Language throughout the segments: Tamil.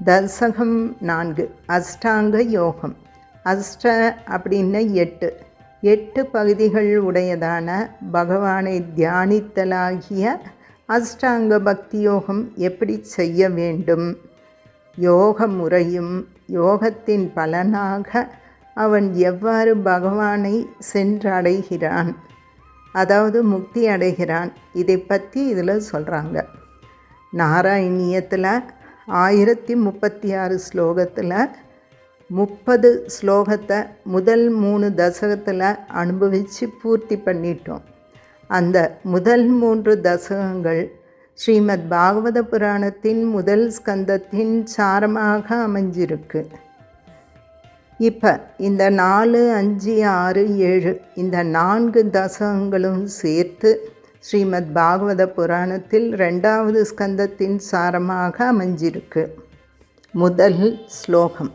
தசகம் 4 அஷ்டாங்க யோகம். அஷ்ட அப்படின்னா 8 பகுதிகள் உடையதான பகவானை தியானித்தலாகிய அஷ்டாங்க பக்தி யோகம் எப்படி செய்ய வேண்டும், யோக முறையும் யோகத்தின் பலனாக அவன் எவ்வாறு பகவானை சென்றடைகிறான், அதாவது முக்தி அடைகிறான், இதை பற்றி இதில் சொல்கிறாங்க. நாராயணியத்தில் 1036 ஸ்லோகத்தில் 30 ஸ்லோகத்தை முதல் 3 தசகத்தில் அனுபவித்து பூர்த்தி பண்ணிட்டோம். அந்த முதல் 3 தசகங்கள் ஸ்ரீமத் பாகவத புராணத்தின் முதல் ஸ்கந்தத்தின் சாரமாக அமைஞ்சிருக்கு. இப்போ இந்த 4, 5, 6, 7 இந்த 4 தசகங்களும் சேர்த்து ஸ்ரீமத் பாகவத புராணத்தில் 2வது ஸ்கந்தத்தின் சாரமாக அமைஞ்சிருக்கு. முதல் ஸ்லோகம்.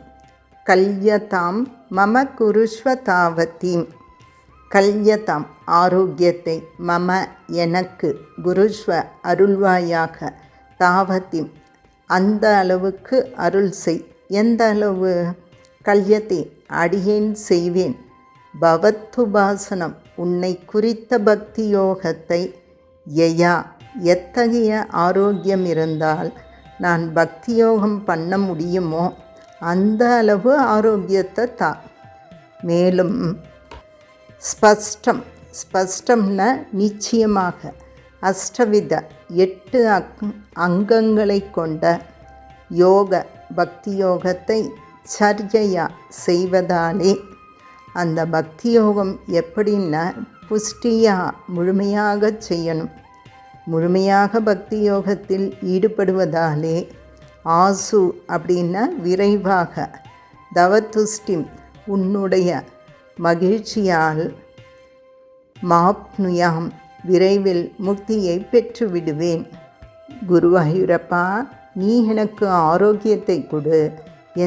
கல்யதாம் மம குருஷ்வ தாவதீம். கல்யதாம் ஆரோக்கியத்தை, மம எனக்கு, குருஷ்வ அருள்வாயாக, தாவதீம் அந்த அளவுக்கு அருள் செய். எந்த அளவு? கல்யத்தை அடியேன் செய்வேன். பவத்துபாசனம் உன்னை குறித்த பக்தி யோகத்தை, யயா எத்தகைய ஆரோக்கியம் இருந்தால் நான் பக்தி யோகம் பண்ண முடியுமோ அந்த அளவு ஆரோக்கியத்தை தா. மேலும் ஸ்பஷ்டம்னா நிச்சயமாக, அஷ்டவித 8 அங்கங்களை கொண்ட யோக பக்தி யோகத்தை சர்யா செய்வதாலே, அந்த பக்தி யோகம் எப்படின்னா புஷ்டியாக முழுமையாக செய்யணும். முழுமையாக பக்தி யோகத்தில் ஈடுபடுவதாலே ஆசு அப்படின்னா விரைவாக, தவத்துஷ்டிம் உன்னுடைய மகிழ்ச்சியால், மாப்னுயாம் விரைவில் முக்தியை பெற்று விடுவேன். குருவாயூரப்பா, நீ எனக்கு ஆரோக்கியத்தை கொடு.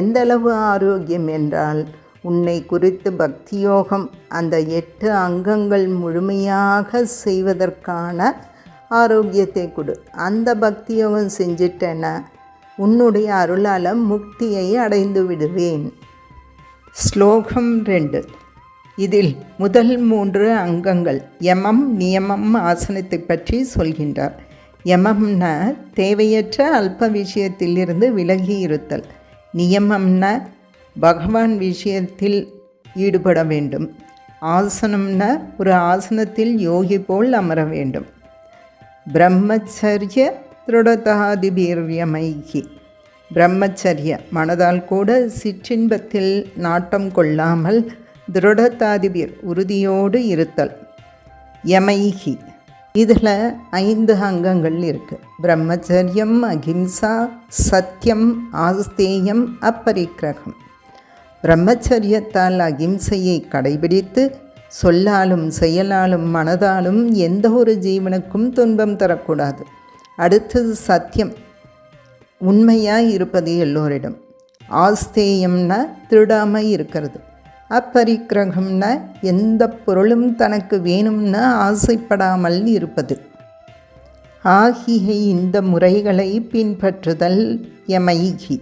எந்தளவு ஆரோக்கியம் என்றால், உன்னை குறித்து பக்தியோகம் அந்த 8 அங்கங்கள் முழுமையாக செய்வதற்கான ஆரோக்கியத்தை கொடு. அந்த பக்தியோகம் செஞ்சிட்டேன்னா உன்னுடைய அருளால் முக்தியை அடைந்து விடுவேன். ஸ்லோகம் 2. இதில் முதல் 3 அங்கங்கள் யமம், நியமம், ஆசனத்தை பற்றி சொல்கின்றார். யமம்னா தேவையற்ற அல்ப விஷயத்திலிருந்து விலகி இருத்தல். நியமம்னா பகவான் விஷயத்தில் ஈடுபட வேண்டும். ஆசனம்னா ஒரு ஆசனத்தில் யோகி போல் அமர வேண்டும். பிரம்மச்சரிய திருடதாதிபீர்யமைகி. பிரம்மச்சரிய மனதால் கூட சிற்றின்பத்தில் நாட்டம் கொள்ளாமல், திருடதாதிபீர் உறுதியோடு இருத்தல். யமைகி இதில் 5 அங்கங்கள் இருக்குது. பிரம்மச்சரியம், அகிம்சா, சத்தியம், ஆஸ்தேயம், அப்பரிக்கிரகம். பிரம்மச்சரியத்தால் அகிம்சையை கடைபிடித்து சொல்லாலும் செயலாலும் மனதாலும் எந்த ஒரு ஜீவனுக்கும் துன்பம் தரக்கூடாது. அடுத்தது சத்தியம், உண்மையாக இருப்பது எல்லோரிடம். ஆஸ்தேயம்னா திருடாமல் இருக்கிறது. அப்பரிக்கிரகம்னா எந்த பொருளும் தனக்கு வேணும்னு ஆசைப்படாமல் இருப்பது. ஆகிய இந்த முறைகளை பின்பற்றுதல் யமைகி.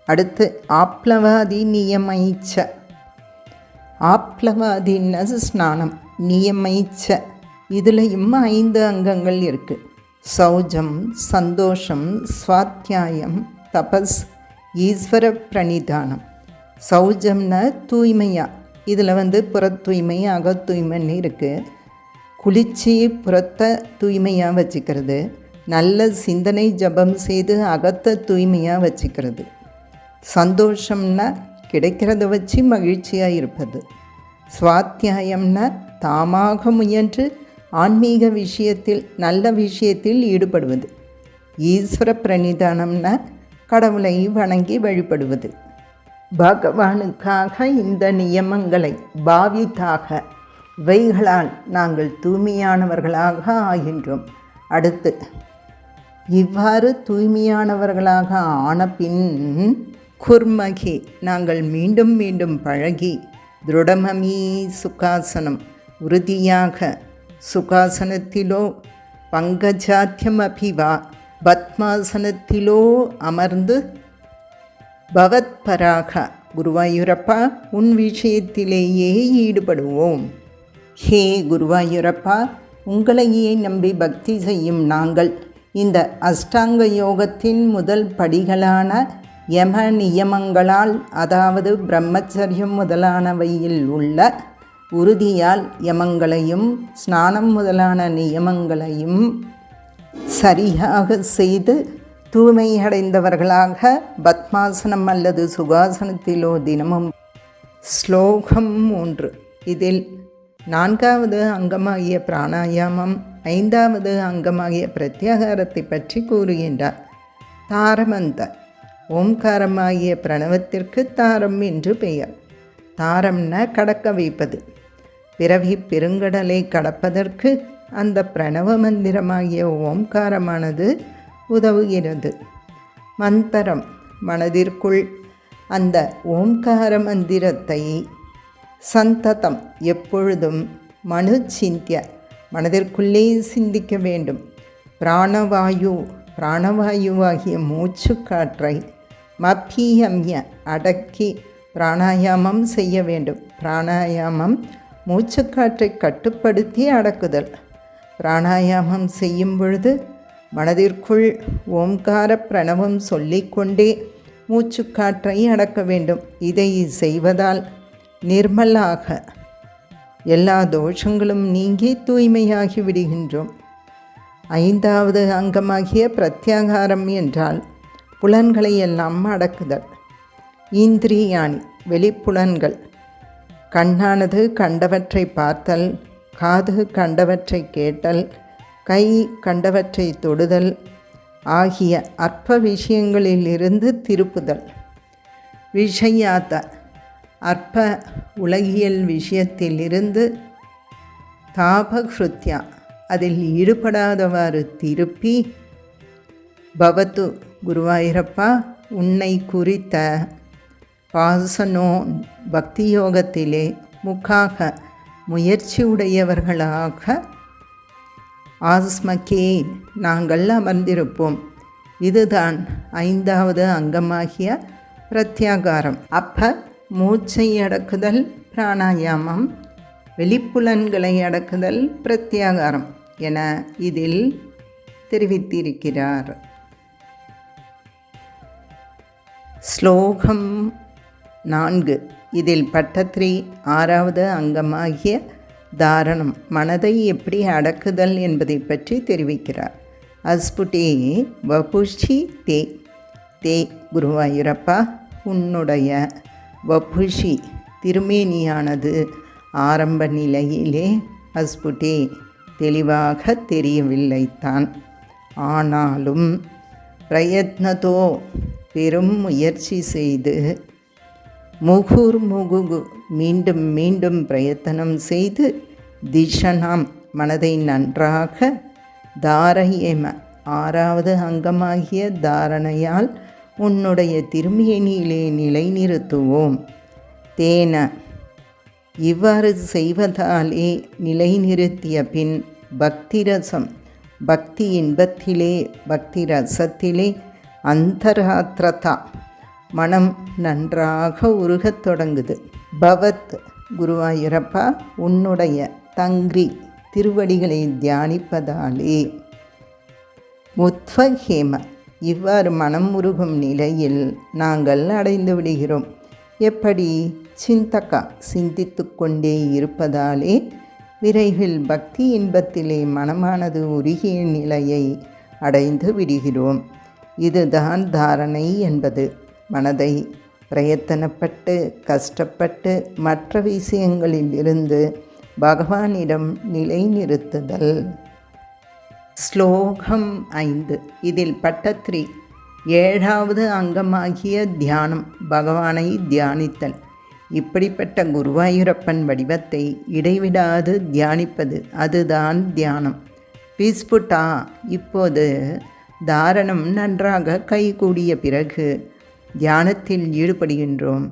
அடுத்து ஆப்ளவாதி நியமைச்ச. ஆப்ளவாதின்னா ஸ்நானம், நியமைச்ச இதுலேயும் 5 அங்கங்கள் இருக்குது. சௌஜம், சந்தோஷம், ஸ்வாத்தியாயம், தபஸ், ஈஸ்வர பிரணிதானம். சௌஜம்னா தூய்மையாக, இதில் புற தூய்மை, அகத்தூய்மைன்னு இருக்குது. குளிச்சு புறத்தை தூய்மையாக வச்சுக்கிறது. நல்ல சிந்தனை ஜபம் செய்து அகத்தை தூய்மையாக வச்சுக்கிறது. சந்தோஷம்னா கிடைக்கிறத வச்சு மகிழ்ச்சியாக இருப்பது. ஸ்வாத்தியாயம்னா தாமாக முயன்று ஆன்மீக விஷயத்தில், நல்ல விஷயத்தில் ஈடுபடுவது. ஈஸ்வர பிரணிதானம்னா கடவுளை வணங்கி வழிபடுவது. பகவானுக்காக இந்த நியமங்களை பாவித்தாக, இவைகளால் நாங்கள் தூய்மையானவர்களாக ஆகின்றோம். அடுத்து இவ்வாறு தூய்மையானவர்களாக ஆன பின் குர்மகி நாங்கள் மீண்டும் மீண்டும் பழகி, திருடமமீ சுகாசனம் உறுதியாக, சுகாசனத்திலோ பங்கஜாத்தியம் அபிவா பத்மாசனத்திலோ அமர்ந்து பவத் பராக குருவாயூரப்பா, உன் விஷயத்திலேயே ஈடுபடுவோம். ஹே குருவாயூரப்பா, உங்களையே நம்பி பக்தி செய்யும் நாங்கள் இந்த அஷ்டாங்க யோகத்தின் முதல் படிகளான யம நியமங்களால், அதாவது பிரம்மச்சரியம் முதலானவையில் உள்ள உறுதியால் யமங்களையும் ஸ்நானம் முதலான நியமங்களையும் சரியாக செய்து தூய்மையடைந்தவர்களாக பத்மாசனம் அல்லது சுகாசனத்திலோ தினமும். ஸ்லோகம் 3. இதில் 4வது அங்கமாகிய பிராணாயாமம், 5வது அங்கமாகிய பிரத்யாகாரத்தை பற்றி கூறுகின்றார். தாரமந்த ஓம்காரமாகிய பிரணவத்திற்கு தாரம் என்று பெயர். தாரம்ன கடக்க வைப்பது. பிறவி பெருங்கடலை கடப்பதற்கு அந்த பிரணவ மந்திரமாகிய ஓம்காரமானது உதவுகிறது. மந்திரம் மனதிற்குள் அந்த ஓம்கார மந்திரத்தை சந்ததம் எப்பொழுதும் மனு சிந்திய மனதிற்குள்ளே சிந்திக்க வேண்டும். பிராணவாயுவாகிய மூச்சு காற்றை மப்பியம்ய அடக்கி பிராணாயாமம் செய்ய வேண்டும். பிராணாயாமம் மூச்சுக்காற்றை கட்டுப்படுத்தி அடக்குதல். பிராணாயாமம் செய்யும் பொழுது மனதிற்குள் ஓம்கார பிரணவம் சொல்லிக்கொண்டே மூச்சுக்காற்றை அடக்க வேண்டும். இதை செய்வதால் நிர்மலாக எல்லா தோஷங்களும் நீங்கி தூய்மையாகி விடுகின்றோம். 5வது அங்கமாகிய பிரத்யாகாரம் என்றால் புலன்களை எல்லாம் அடக்குதல். இந்திரியாணி வெளிப்புலன்கள். கண்ணானது கண்டவற்றை பார்த்தல், காது கண்டவற்றை கேட்டல், கை கண்டவற்றை தொடுதல் ஆகிய அற்ப விஷயங்களிலிருந்து திருப்புதல். விஷயாத்த அற்ப உலகியல் விஷயத்திலிருந்து தாபஹ்ருத்யா அதில் ஈடுபடாதவாறு திருப்பி. பவத்து குருவாயூரப்பா, உன்னை குறித்த பாசனோன் பக்தியோகத்திலே முக்காக முயற்சி உடையவர்களாக ஆஸ்மக்கே நாங்கள் அமர்ந்திருப்போம். இதுதான் 5வது அங்கமாகிய பிரத்யாகாரம். மூச்சை அடக்குதல் பிராணாயாமம், வெளிப்புலன்களை அடக்குதல் பிரத்யாகாரம் என இதில் தெரிவித்திருக்கிறார். ஸ்லோகம் 4. இதில் பட்டத்ரி 6வது அங்கமாகிய தாரணம் மனதை எப்படி அடக்குதல் என்பதை பற்றி தெரிவிக்கிறார். அஸ்புட்டே வபுஷி தே தே குருவாயூரப்பா, உன்னுடைய வபுஷி திருமேனியானது ஆரம்ப நிலையிலே அஸ்புட்டே தெளிவாக தெரியவில்லைத்தான். ஆனாலும் பிரயத்னதோ பெரும் முயற்சி செய்து முகுகு மீண்டும் மீண்டும் பிரயத்தனம் செய்து திஷனாம் மனதை நன்றாக தாரயேம 6வது அங்கமாகிய தாரணையால் உன்னுடைய திருமேனியிலே நிலைநிறுத்துவோம். தேன இவ்வாறு செய்வதாலே நிலைநிறுத்திய பின் பக்திரசம் பக்தி இன்பத்திலே பக்தி ரசத்திலே அந்தராத்ரதா மனம் நன்றாக உருகத் தொடங்குது. பவத் குருவாயூரப்பா, உன்னுடைய தங்கிரி திருவடிகளை தியானிப்பதாலே முத்வஹேம இவ்வாறு மனம் உருகும் நிலையில் நாங்கள் அடைந்து விடுகிறோம். எப்படி? சிந்தகா சிந்தித்து கொண்டே இருப்பதாலே விரைவில் பக்தி இன்பத்திலே மனமானது உருகிய நிலையை அடைந்து விடுகிறோம். இதுதான் தாரணை என்பது. மனதை பிரயத்தனப்பட்டு கஷ்டப்பட்டு மற்ற விஷயங்களில் இருந்து பகவானிடம் நிலைநிறுத்துதல். ஸ்லோகம் 5. இதில் பட்டத்ரி 7வது அங்கமாகிய தியானம் பகவானை தியானித்தல். இப்படிப்பட்ட குருவாயூரப்பன் வடிவத்தை இடைவிடாது தியானிப்பது, அதுதான் தியானம். விஸ்புட்டா இப்போது தாரணம் நன்றாக கைகூடிய பிறகு தியானத்தில் ஈடுபடுகின்றோம்.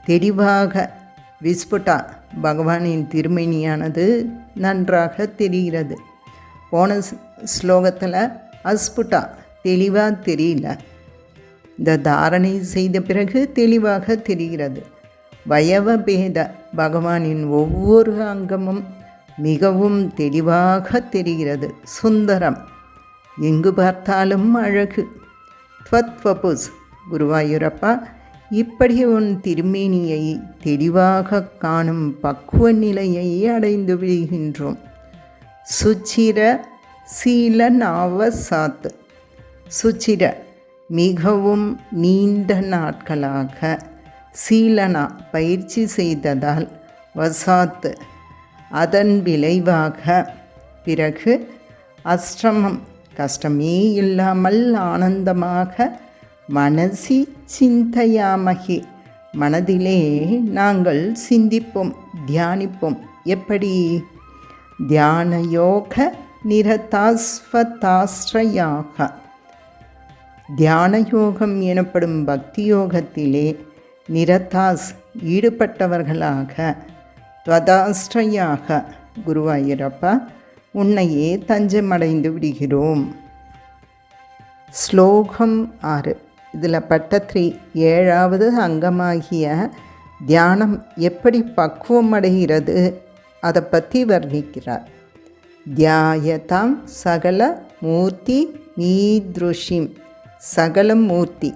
தெளிவாக விஸ்புட்டா பகவானின் திருமேனியானது நன்றாக தெரிகிறது. போன ஸ்லோகத்தில் அஸ்புட்டா தெளிவாக தெரியல. இந்த தாரணை செய்த பிறகு தெளிவாக தெரிகிறது. வயவபேத பகவானின் ஒவ்வொரு அங்கமும் மிகவும் தெளிவாக தெரிகிறது. சுந்தரம், எங்கு பார்த்தாலும் அழகு. துவத்வபுஸ், குருவாயூரப்பா, இப்படி உன் திருமேனியை தெளிவாக காணும் பக்குவ நிலையை அடைந்து விடுகின்றோம். சுச்சிர சீலநாவசாத், சுச்சிர மிகவும் நீண்ட நாட்களாக, சீலனா பயிற்சி செய்ததால், வசாத் அதன் விளைவாக, பிறகு அஷ்டமம் கஷ்டமே இல்லாமல் ஆனந்தமாக, மனசி சிந்தையாமகி மனதிலே நாங்கள் சிந்திப்போம், தியானிப்போம். எப்படி? தியான யோக நிரதாஸ்வதாஸ்ரயாக, தியான யோகம் எனப்படும் பக்தி யோகத்திலே நிரதாஸ் ஈடுபட்டவர்களாக, துவதாஸ்ரயாக, குருவாயூரப்பா, உன்னையே தஞ்சமடைந்து விடுகிறோம். ஸ்லோகம் 6. இதில் பட்டத்ரி 7வது அங்கமாகிய தியானம் எப்படி பக்குவம் அடைகிறது அதை பற்றி வர்ணிக்கிறார். தியாயதாம் சகல மூர்த்தி மீத்ருஷிம், சகல மூர்த்தி,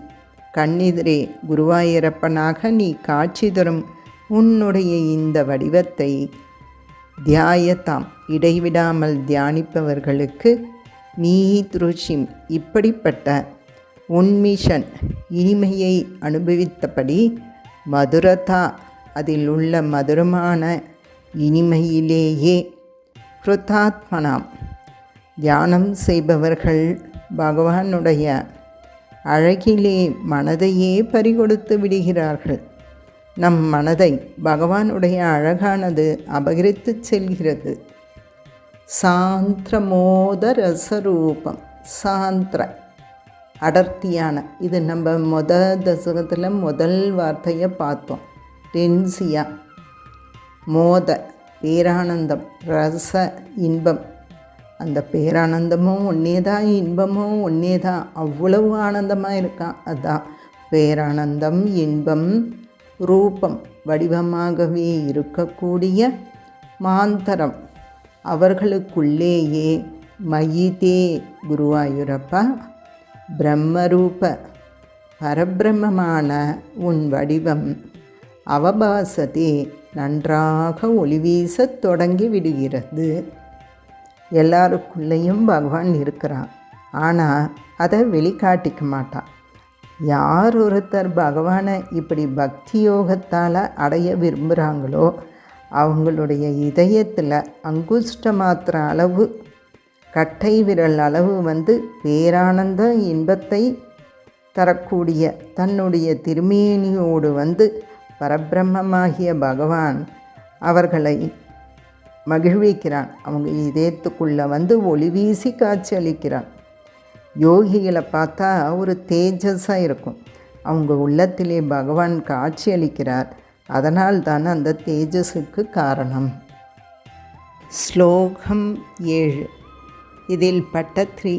கண்ணெதிரே குருவாயூரப்பனாக நீ காட்சி தரும் உன்னுடைய இந்த வடிவத்தை தியாயதாம் இடைவிடாமல் தியானிப்பவர்களுக்கு, மீத்ருஷிம் இப்படிப்பட்ட உன்மிஷன் இனிமையை அனுபவித்தபடி, மதுரதா அதில் உள்ள மதுரமான இனிமையிலேயே, கிருதாத்மனாம் தியானம் செய்பவர்கள் பகவானுடைய அழகிலே மனதையே பறிகொடுத்து விடுகிறார்கள். நம் மனதை பகவானுடைய அழகானது அபகரித்து செல்கிறது. சாந்திரமோத ரசரூபம், சாந்திர அடர்த்தியான, இது நம்ம தசகத்தில் முதல் வார்த்தையை பார்த்தோம். டென்சியா, மோத பேரானந்தம், ரச இன்பம். அந்த பேரானந்தமும் ஒன்றே தான், இன்பமும் ஒன்றே தான், அவ்வளவு ஆனந்தமாக இருக்கான். அதுதான் பேரானந்தம், இன்பம். ரூபம் வடிவமாகவே இருக்கக்கூடிய மாந்தரம் அவர்களுக்குள்ளேயே, மயிதே குருவாயூரப்பா, பிரம்மரூப பரபிரம்மமான உன் வடிவம் அவபாசத்தே நன்றாக ஒளிவீசத் தொடங்கி விடுகிறது. எல்லாருக்குள்ளேயும் பகவான் இருக்கிறான், ஆனால் அதை வெளிக்காட்டிக்க மாட்டான். யார் ஒருத்தர் பகவானை இப்படி பக்தி யோகத்தால் அடைய விரும்புகிறாங்களோ அவங்களுடைய இதயத்தில் அங்குஷ்ட மாத்திர அளவு, கட்டை விரல் அளவு பேரானந்த இன்பத்தை தரக்கூடிய தன்னுடைய திருமேனியோடு பரபிரம்மமாகிய பகவான் அவர்களை மகிழ்விக்கிறான். அவங்க இதயத்துக்குள்ளே ஒளி வீசி காட்சி அளிக்கிறான். யோகிகளை பார்த்தா ஒரு தேஜஸாக இருக்கும். அவங்க உள்ளத்திலே பகவான் காட்சி அளிக்கிறார். அதனால் தான் அந்த தேஜஸுக்கு காரணம். ஸ்லோகம் 7. இதில் பட்டத்ரி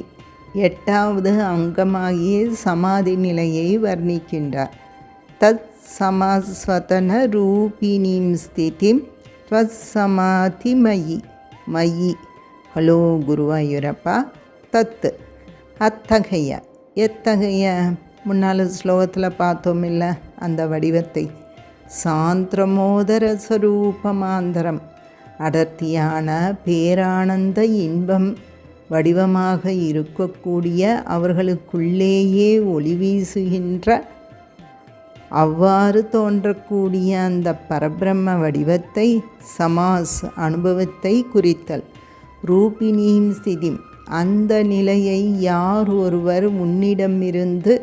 8வது அங்கமாகிய சமாதி நிலையை வர்ணிக்கின்றார். தத் சமாஸ்வதன ரூபிணீம் ஸ்திதிம் த்வத் சமாதி மயி, மயி. ஹலோ குருவாயூரப்பா, தத்து அத்தகைய, எத்தகைய, முன்னால் ஸ்லோகத்தில் பார்த்தோம் இல்லை அந்த வடிவத்தை, சாந்திரமோதர ஸ்வரூபமாந்தரம், அடர்த்தியான பேரானந்த இன்பம் வடிவமாக இருக்கக்கூடிய அவர்களுக்குள்ளேயே ஒளி வீசுகின்ற, அவ்வாறு தோன்றக்கூடிய அந்த பரபிரம்ம வடிவத்தை, சமாஸ் அனுபவத்தை குறித்தல். ரூபிணீம் ஸ்திதிம், அந்த நிலையை யார் ஒருவர் உன்னிடமிருந்து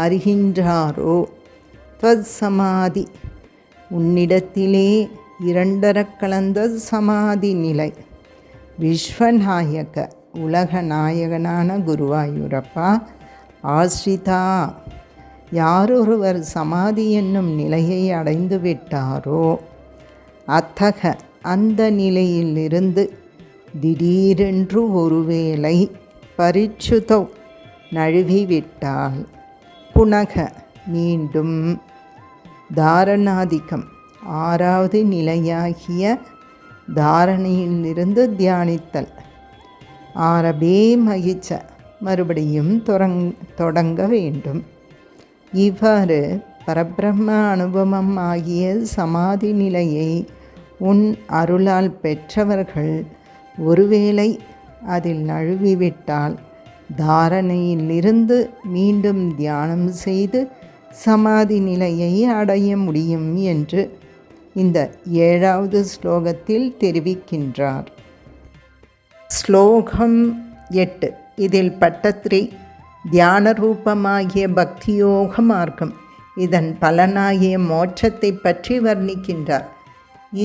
அறிகின்றாரோ, த்வத் சமாதி உன்னிடத்திலே இரண்டரக் கலந்த சமாதி நிலை. விஸ்வநாயக உலக நாயகனான குருவாயூரப்பா, ஆஸ்ரிதா யாரொருவர் சமாதி என்னும் நிலையை அடைந்து விட்டாரோ, அத்தக அந்த நிலையிலிருந்து திடீரென்று ஒருவேளை பரிச்சுதோ நழுவிவிட்டால், புனக மீண்டும் தாரணாதிக்கம் ஆறாவது நிலையாகிய தாரணையிலிருந்து தியானித்தல் ஆரபே மகிச்ச மறுபடியும் தொடங்க வேண்டும். இவ்வாறு பரபிரம்ம அனுபவம் ஆகிய சமாதி நிலையை உன் அருளால் பெற்றவர்கள் ஒருவேளை அதில் நழுவிவிட்டால் தாரணையிலிருந்து மீண்டும் தியானம் செய்து சமாதி நிலையை அடைய முடியும் என்று இந்த 7வது ஸ்லோகத்தில் தெரிவிக்கின்றார். ஸ்லோகம் 8. இதில் பட்டத்ரி தியான ரூபமாகிய பக்தியோக மார்க்கம் இதன் பலனாகிய மோட்சத்தை பற்றி வர்ணிக்கின்றார்.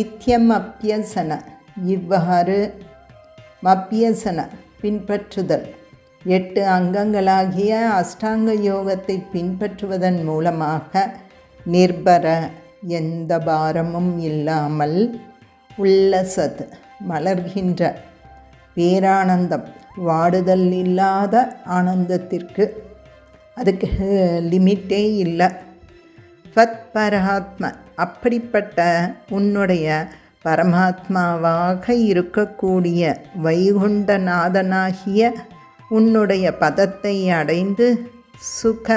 இத்தியம் அப்பியசன இவ்வாறு மப்பியசன பின்பற்றுதல் 8 அங்கங்களாகிய அஷ்டாங்க யோகத்தை பின்பற்றுவதன் மூலமாக நிர்பர எந்த பாரமும் இல்லாமல் உல்லசத் மலர்கின்ற பேரானந்தம் வாடுதல் இல்லாத ஆனந்தத்திற்கு அதுக்கு லிமிட்டே இல்லை. ஃபத் பரமாத்மா அப்படிப்பட்ட உன்னுடைய பரமாத்மாவாக இருக்கக்கூடிய வைகுண்டநாதனாகிய உன்னுடைய பதத்தை அடைந்து சுக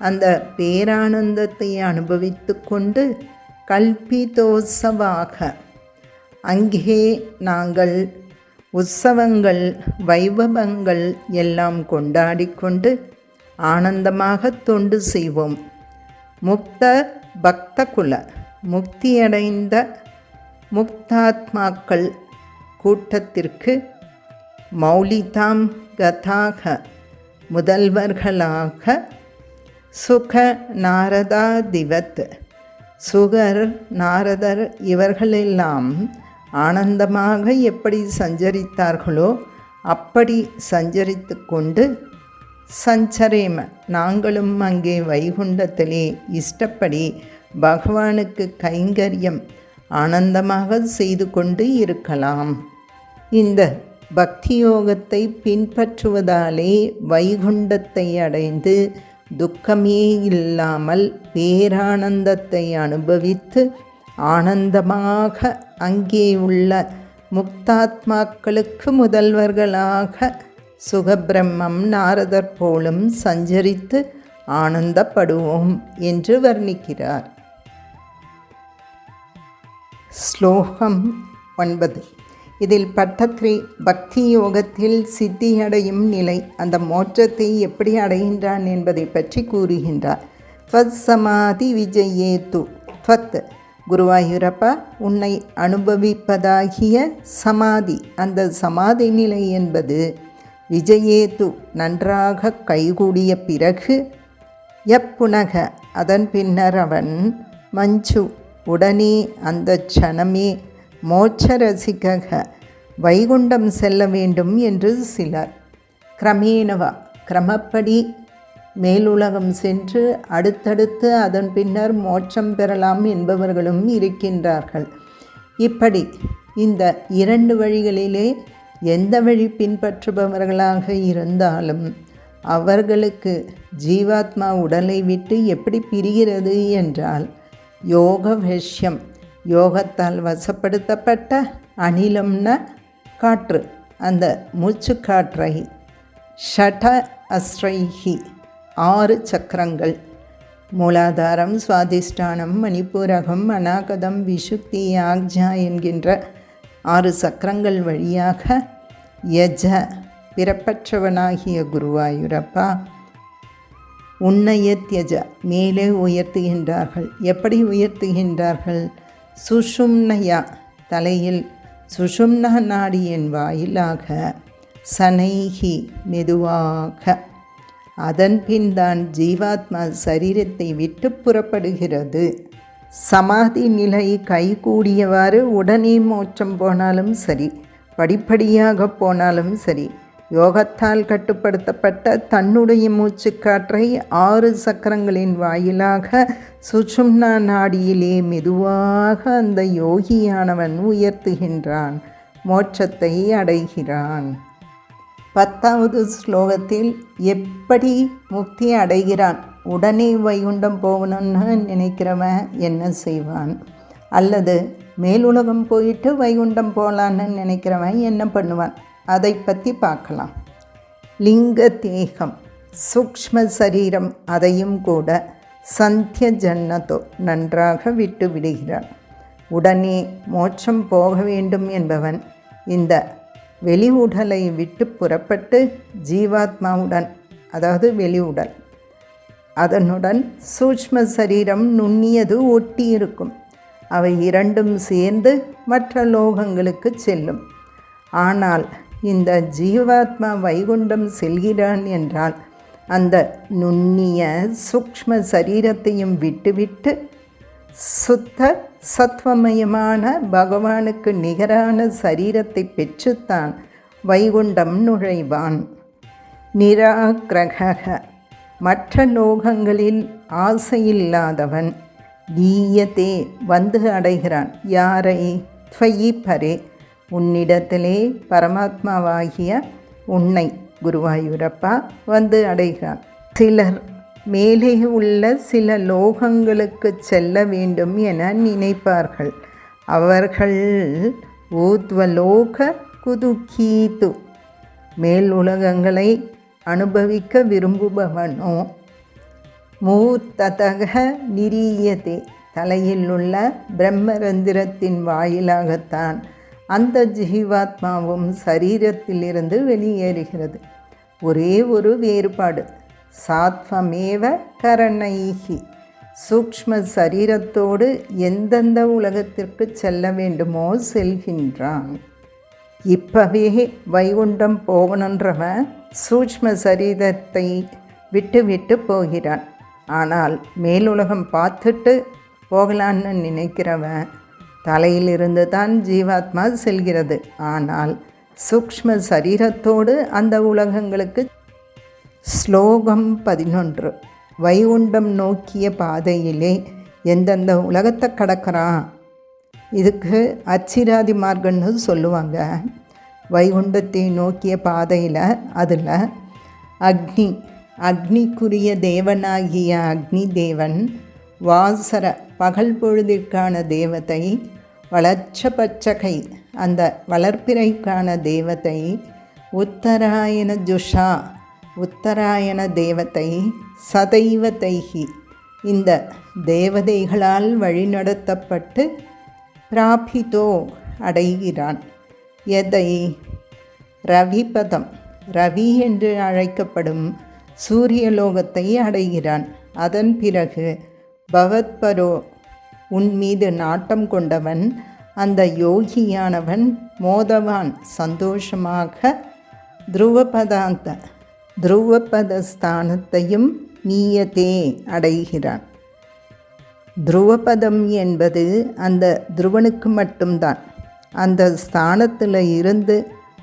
அந்த பேரானந்தத்தை அனுபவித்து கொண்டு கல்பிதோத்சவாக அங்கே நாங்கள் உற்சவங்கள் வைபவங்கள் எல்லாம் கொண்டாடிக்கொண்டு ஆனந்தமாக தொண்டு செய்வோம். முக்த பக்த குல முக்தியடைந்த முக்தாத்மாக்கள் கூட்டத்திற்கு மௌலிதாம் கதாக முதல்வர்களாக சுக நாரதாதிவத் சுகர் நாரதர் இவர்களெல்லாம் ஆனந்தமாக எப்படி சஞ்சரித்தார்களோ அப்படி சஞ்சரித்து கொண்டு சஞ்சரேம நாங்களும் அங்கே வைகுண்டத்திலே இஷ்டப்படி பகவானுக்கு கைங்கரியம் ஆனந்தமாக செய்து கொண்டு இருக்கலாம். இந்த பக்தியோகத்தை பின்பற்றுவதாலே வைகுண்டத்தை அடைந்து துக்கமே இல்லாமல் பேரானந்தத்தை அனுபவித்து ஆனந்தமாக அங்கே உள்ள முக்தாத்மாக்களுக்கு முதல்வர்களாக சுகபிரம்மம் நாரதர் போலும் சஞ்சரித்து ஆனந்தப்படுவோம் என்று வர்ணிக்கிறார். ஸ்லோகம் 9. இதில் பட்டத்ரி பக்தி யோகத்தில் சித்தியடையும் நிலை அந்த மோட்சத்தை எப்படி அடைகின்றான் என்பதை பற்றி கூறுகின்றார். ஃபத் சமாதி விஜயேத்து ஃபத் குருவாயூரப்பா உன்னை அனுபவிப்பதாகிய சமாதி அந்த சமாதி நிலை என்பது விஜயேத்து நன்றாக கைகூடிய பிறகு எப்புனக அதன் பின்னர் அவன் மஞ்சு உடனே அந்த க்ஷணமே மோட்சரசிகக வைகுண்டம் செல்ல வேண்டும் என்று சிலர் கிரமேணவா கிரமப்படி மேலுலகம் சென்று அடுத்தடுத்து அதன் பின்னர் மோட்சம் பெறலாம் என்பவர்களும் இருக்கின்றார்கள். இப்படி இந்த 2 வழிகளிலே எந்த வழி பின்பற்றுபவர்களாக இருந்தாலும் அவர்களுக்கு ஜீவாத்மா உடலை விட்டு எப்படி பிரிகிறது என்றால் யோக விஷயம் யோகத்தால் வசப்படுத்தப்பட்ட அனிலம்ன காற்று அந்த மூச்சு காற்றை ஷட அஸ்ரைஹி 6 சக்கரங்கள் மூலாதாரம் சுவாதிஷ்டானம் மணிப்பூரகம் அநாகதம் விஷுக்தி ஆக்ஞா என்கின்ற 6 சக்கரங்கள் வழியாக யஜ பிறப்பற்றவனாகிய குருவாயூரப்பா உன்னயத்யஜ மேலே உயர்த்துகின்றார்கள். எப்படி உயர்த்துகின்றார்கள்? சுஷும்னயா தலையில் சுஷும்ன நாடியின் வாயிலாக சனைஹி மெதுவாக அதன் பின் தான் ஜீவாத்மா சரீரத்தை விட்டு புறப்படுகிறது. சமாதி நிலை கைகூடியவாறு உடனே மோட்சம் போனாலும் சரி படிப்படியாக போனாலும் சரி யோகத்தால் கட்டுப்படுத்தப்பட்ட தன்னுடைய மூச்சுக்காற்றை 6 சக்கரங்களின் வாயிலாக சுஷும்னா நாடியிலே மெதுவாக அந்த யோகியானவன் உயர்த்துகின்றான், மோட்சத்தை அடைகிறான். 10வது ஸ்லோகத்தில் எப்படி முக்தி அடைகிறான் உடனே வைகுண்டம் போகணும்னு நினைக்கிறவன் என்ன செய்வான்? அல்லது மேலுலகம் போயிட்டு வைகுண்டம் போகலான்னு நினைக்கிறவன் என்ன பண்ணுவான்? அதை பற்றி பார்க்கலாம். லிங்க தேகம், சூக்ஷ்ம சரீரம், அதையும் கூட சந்திய ஜன்னதோ நன்றாக விட்டு விடுகிறான். உடனே மோட்சம் போக வேண்டும் என்பவன் இந்த வெளி உடலை விட்டு புறப்பட்டு ஜீவாத்மாவுடன், அதாவது வெளி உடல், அதனுடன் சூக்ஷ்ம சரீரம் நுண்ணியது ஒட்டி இருக்கும். அவை இரண்டும் சேர்ந்து மற்ற லோகங்களுக்கு செல்லும். ஆனால் இந்த ஜீவாத்மா வைகுண்டம் செல்கிறான் என்றால் அந்த நுண்ணிய சூக்ஷ்ம சரீரத்தையும் விட்டுவிட்டு சுத்த சத்வமயமான பகவானுக்கு நிகரான சரீரத்தை பெற்றுத்தான் வைகுண்டம் நுழைவான். நிராகிரக, மற்ற லோகங்களில் ஆசையில்லாதவன் ஈயத்தே வந்து அடைகிறான். யாரை? துவயி பரே, உன்னிடத்திலே பரமாத்மாவாகிய உன்னை குருவாயூரப்பா வந்து அடைகிறான். சிலர் மேலே உள்ள சில லோகங்களுக்கு செல்ல வேண்டும் என நினைப்பார்கள். அவர்கள் ஊத்வலோக குதுகீது, மேல் உலகங்களை அனுபவிக்க விரும்புபவனோ மூர்த்ததக நிரீயதே, தலையில் உள்ள பிரம்மரந்திரத்தின் வாயிலாகத்தான் அந்த ஜீவாத்மாவும் சரீரத்திலிருந்து வெளியேறுகிறது. ஒரே ஒரு வேறுபாடு, சாத்வமேவ கரணைஹி, சூக்ஷ்ம சரீரத்தோடு எந்தெந்த உலகத்திற்கு செல்ல வேண்டுமோ செல்கின்றான். இப்பவே வைகுண்டம் போகணுன்றவன் சூக்ஷ்ம சரீரத்தை விட்டு விட்டு போகிறான். ஆனால் மேலுலகம் பார்த்துட்டு போகலான்னு நினைக்கிறவன் தலையிலிருந்து தான் ஜீவாத்மா செல்கிறது. ஆனால் சூக்ஷ்ம சரீரத்தோடு அந்த உலகங்களுக்கு. ஸ்லோகம் 11. வைகுண்டம் நோக்கிய பாதையிலே எந்தெந்த உலகத்தை கடக்கிறான், இதுக்கு அச்சிராதி மார்க்கம்னு சொல்லுவாங்க. வைகுண்டத்தை நோக்கிய பாதையில் அதில் அக்னிக்குரிய தேவனாகிய அக்னி தேவன், வாசர பகல் பொழுதிற்கான தேவதை, வளர்ச்சபட்சகை அந்த வளர்ப்பிறைக்கான தேவதை, உத்தராயண ஜுஷா உத்தராயண தேவதை, சதைவதைகி இந்த தேவதைகளால் வழிநடத்தப்பட்டு பிராபிதோ அடைகிறான். எதை? ரவிபதம், ரவி என்று அழைக்கப்படும் சூரியலோகத்தை அடைகிறான். அதன் பிறகு பவத்பரோ, உன் மீது நாட்டம் கொண்டவன் அந்த யோகியானவன் மோதவான் சந்தோஷமாக துருவபதஸ்தானத்தையும் நீயத்தே அடைகிறான். துருவபதம் என்பது அந்த துருவனுக்கு மட்டும்தான். அந்த ஸ்தானத்தில் இருந்து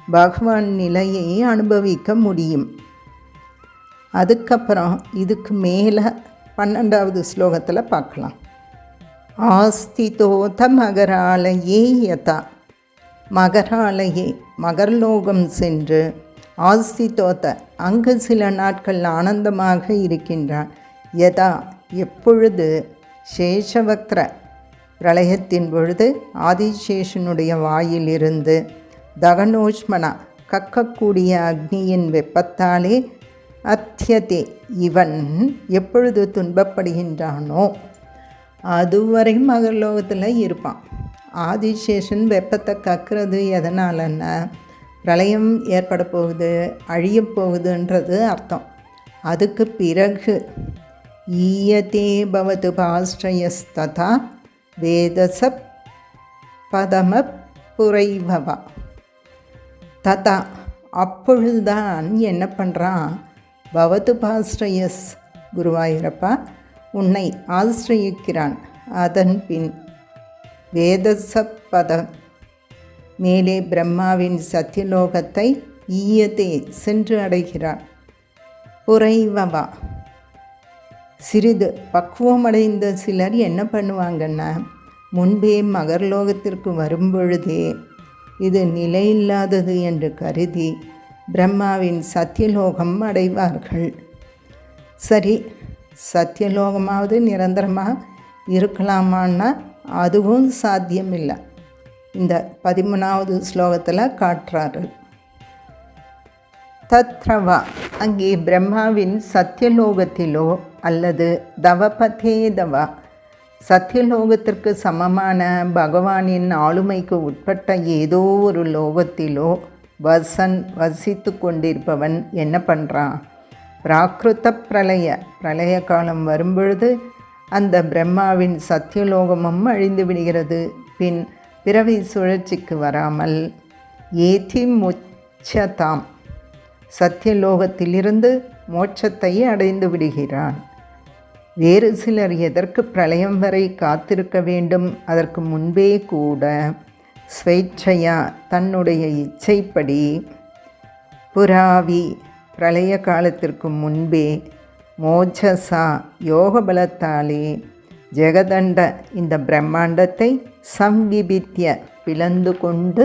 பகவான் நிலையை அனுபவிக்க முடியும். அதுக்கப்புறம் இதுக்கு மேலே 12வது ஸ்லோகத்தில் பார்க்கலாம். ஆஸ்திதோத மகராலயே யதா, மகராலயே மகர்லோகம் சென்று, ஆஸ்திதோத அங்கு சில நாட்கள் ஆனந்தமாக இருக்கின்றான். யதா எப்பொழுது, சேஷவக்ர பிரளயத்தின் பொழுது ஆதிசேஷனுடைய வாயிலிருந்து தகனோஷ்மனா கக்கக்கூடிய அக்னியின் வெப்பத்தாலே அத்தியதே இவன் எப்பொழுது துன்பப்படுகின்றானோ அதுவரை மகர்லோகத்தில் இருப்பான். ஆதிசேஷன் வெப்பத்தை கக்கிறது எதனாலன்னா பிரளயம் ஏற்பட போகுது, அழியப் போகுதுன்றது அர்த்தம். அதுக்கு பிறகு ஈயத்தே பவது பாஸ்ரயஸ்ததா வேதச பதம புரைவவா ததா, அப்பொழுதுதான் என்ன பண்ணுறான்? பவது பாஸ்ரயஸ், குருவாயூரப்பா உன்னை ஆசிரயிக்கிறான். அதன் பின் வேதசப்பதம், மேலே பிரம்மாவின் சத்தியலோகத்தை ஈயத்தே சென்று அடைகிறான். புரைவவா, சிறிது பக்குவமடைந்த சிலர் என்ன பண்ணுவாங்கன்னா, முன்பே மகர்லோகத்திற்கு வரும்பொழுதே இது நிலையில்லாதது என்று கருதி பிரம்மாவின் சத்தியலோகம் அடைவார்கள். சரி, சத்தியலோகமாவது நிரந்தரமாக இருக்கலாமான்னா அதுவும் சாத்தியமில்லை. இந்த 13வது ஸ்லோகத்தில் காட்டுறாரு. தத்ரவா, அங்கே பிரம்மாவின் சத்தியலோகத்திலோ அல்லது தவபதேதவா, சத்தியலோகத்திற்கு சமமான பகவானின் ஆளுமைக்கு உட்பட்ட ஏதோ ஒரு லோகத்திலோ வசித்து கொண்டிருப்பவன் என்ன பண்ணுறான்? பிராகிருத பிரளய காலம் வரும்பொழுது அந்த பிரம்மாவின் சத்தியலோகமும் அழிந்து விடுகிறது. பின் பிறவி சுழற்சிக்கு வராமல் ஏதி முச்சதாம், சத்தியலோகத்திலிருந்து மோட்சத்தை அடைந்து விடுகிறான். வேறு சிலர் எதற்கு பிரளயம் வரை காத்திருக்க வேண்டும்? அதற்கு முன்பே கூட ஸ்வேச்சையா, தன்னுடைய இச்சைப்படி, புராவி, பிரளய காலத்திற்கு முன்பே, மோஜசா, யோக பலத்தாலே, ஜெகதண்ட, இந்த பிரம்மாண்டத்தை சம்விபித்ய, பிளந்து கொண்டு,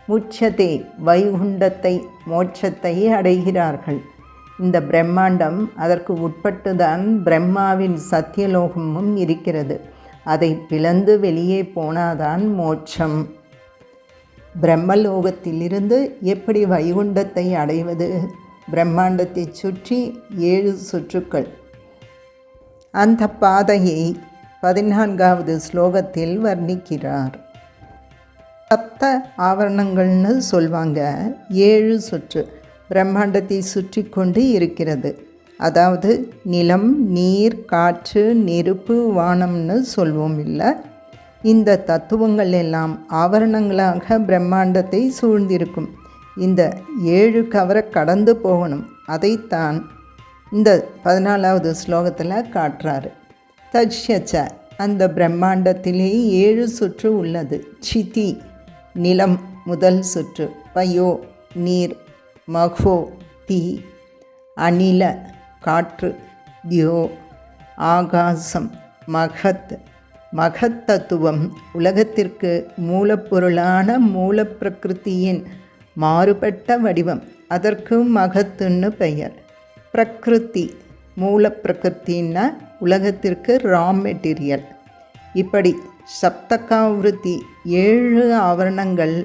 முச்சதே, வைகுண்டத்தை, மோட்சத்தை அடைகிறார்கள். இந்த பிரம்மாண்டம், அதற்கு உட்பட்டுதான் பிரம்மாவின் சத்தியலோகமும் இருக்கிறது. அதை பிளந்து வெளியே போனாதான் மோட்சம். பிரம்மலோகத்திலிருந்து எப்படி வைகுண்டத்தை அடைவது? பிரம்மாண்டத்தை சுற்றி 7 சுற்றுக்கள். அந்த பாதையை 14வது ஸ்லோகத்தில் வர்ணிக்கிறார். சப்த ஆவரணங்கள்னு சொல்வாங்க. 7 சுற்று பிரம்மாண்டத்தை சுற்றி கொண்டு இருக்கிறது. அதாவது நிலம், நீர், காற்று, நெருப்பு, வானம்னு சொல்வோம் இல்லை. இந்த தத்துவங்கள் எல்லாம் ஆவரணங்களாக பிரம்மாண்டத்தை சூழ்ந்திருக்கும். இந்த 7 கவரை கடந்து போகணும். அதைத்தான் இந்த 14வது ஸ்லோகத்தில் காட்டுறாரு. தட்சச்ச, அந்த பிரம்மாண்டத்திலே 7 சுற்று உள்ளது. சிதி, நிலம் முதல் சுற்று. பயோ, நீர். மகோ, தீ. அனில, காற்று. தியோ, ஆகாசம். மகத், மகத்தத்துவம், உலகத்திற்கு மூலப்பொருளான மூலப்பிரகிருதியின் மாறுபட்ட வடிவம். அதற்கு மகத்துன்னு பெயர். பிரகிருதி, மூலப்பிரகிருத்தின்னா உலகத்திற்கு ரா மெட்டீரியல். இப்படி சப்தகாவிருத்தி 7 ஆவரணங்கள்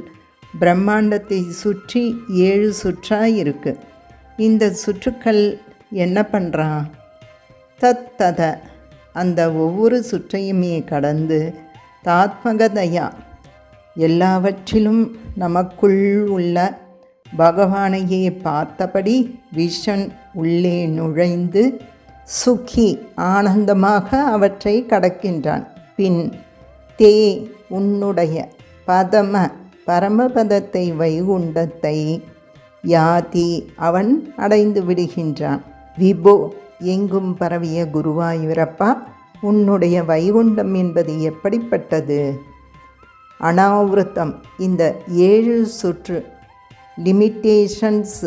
பிரம்மாண்டத்தை சுற்றி 7 சுற்றாக இருக்குது. இந்த சுற்றுக்கள் என்ன பண்ணுறான்? தத்தத, அந்த ஒவ்வொரு சுற்றையுமே கடந்து தாத்மகதயா, எல்லாவற்றிலும் நமக்குள் உள்ள பகவானையே பார்த்தபடி விஷன் உள்ளே நுழைந்து சுகி, ஆனந்தமாக அவற்றை கடக்கின்றான். பின் தே, உன்னுடைய பதம, பரமபதத்தை, வைகுண்டத்தை, யாதி, அவன் அடைந்து விடுகின்றான். விபோ, எங்கும் பரவிய குருவாயூரப்பா, உன்னுடைய வைகுண்டம் என்பது எப்படிப்பட்டது? அனாவிருத்தம், இந்த 7 சுற்று, லிமிட்டேஷன்ஸ்,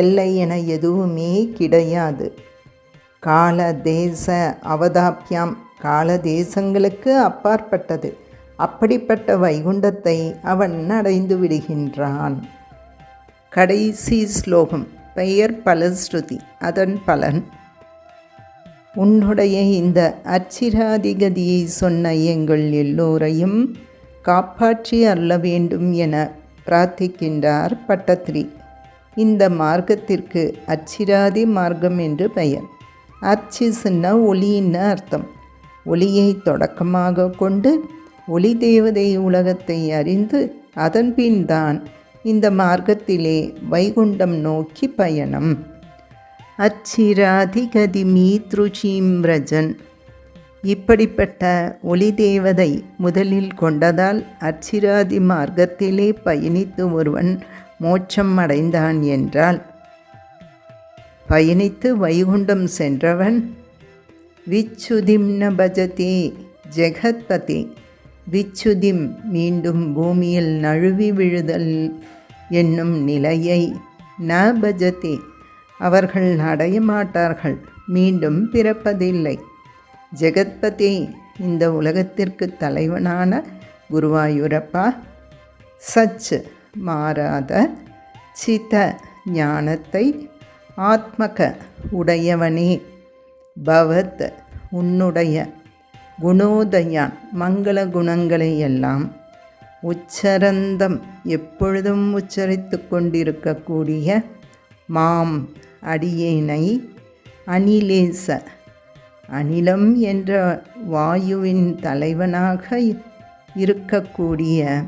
எல்லை என எதுவுமே கிடையாது. கால தேச அவதாபியாம், கால தேசங்களுக்கு அப்பாற்பட்டது. அப்படிப்பட்ட வைகுண்டத்தை அவன் அடைந்து விடுகின்றான். கடைசி ஸ்லோகம் பெயர் பலஸ்ருதி. அதன் பலன்: உன்னுடைய இந்த அச்சிராதிகதியை சொன்ன எங்கள் எல்லோரையும் காப்பாற்றி அருள வேண்டும் என பிரார்த்திக்கின்றார் பட்டத்திரி. இந்த மார்க்கத்திற்கு அச்சிராதி மார்க்கம் என்று பெயர். அர்ச்சிஸ்னா ஒளின்னு அர்த்தம். ஒளியை தொடக்கமாக கொண்டு ஒளி தேவதை உலகத்தை அறிந்து அதன்பின் தான் இந்த மார்க்கத்திலே வைகுண்டம் நோக்கி பயணம். அச்சிராதிகதி மீத்ருஷீம் ரஜன், இப்படிப்பட்ட ஒளி தேவதை முதலில் கொண்டதால் அச்சிராதி மார்க்கத்திலே பயணித்து ஒருவன் மோட்சம் அடைந்தான் என்றால், பயணித்து வைகுண்டம் சென்றவன் விச்சுதிம்ன பஜதே ஜெகத்பதி, விச்சுதிம், மீண்டும் பூமியில் நழுவி விழுதல் என்னும் நிலையை, ந பஜதே, அவர்கள் அடைய மாட்டார்கள், மீண்டும் பிறப்பதில்லை. ஜெகத்பதி, இந்த உலகத்திற்கு தலைவனான குருவாயூரப்பா, சச், மாறாத, சித, ஞானத்தை, ஆத்மக, உடையவனே, பவத் உன்னுடைய குணோதயான் மங்கள குணங்களை எல்லாம் உச்சரந்தம் எப்பொழுதும் உச்சரித்து கொண்டிருக்கக்கூடிய மாம் அடியேனை அனிலேச அனிலம் என்ற வாயுவின் தலைவனாக இருக்கக்கூடிய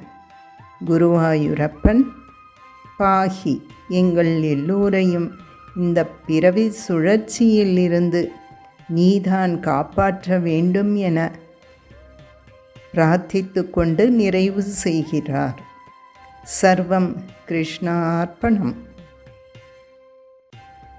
குருவாயூரப்பன் பாகி எங்கள் எல்லோரையும் இந்த பிறவி சுழற்சியில் இருந்து நீதான் காப்பாற்ற வேண்டும் என பிரார்த்தித்து கொண்டு நிறைவு செய்கிறார். சர்வம் கிருஷ்ணார்ப்பணம்.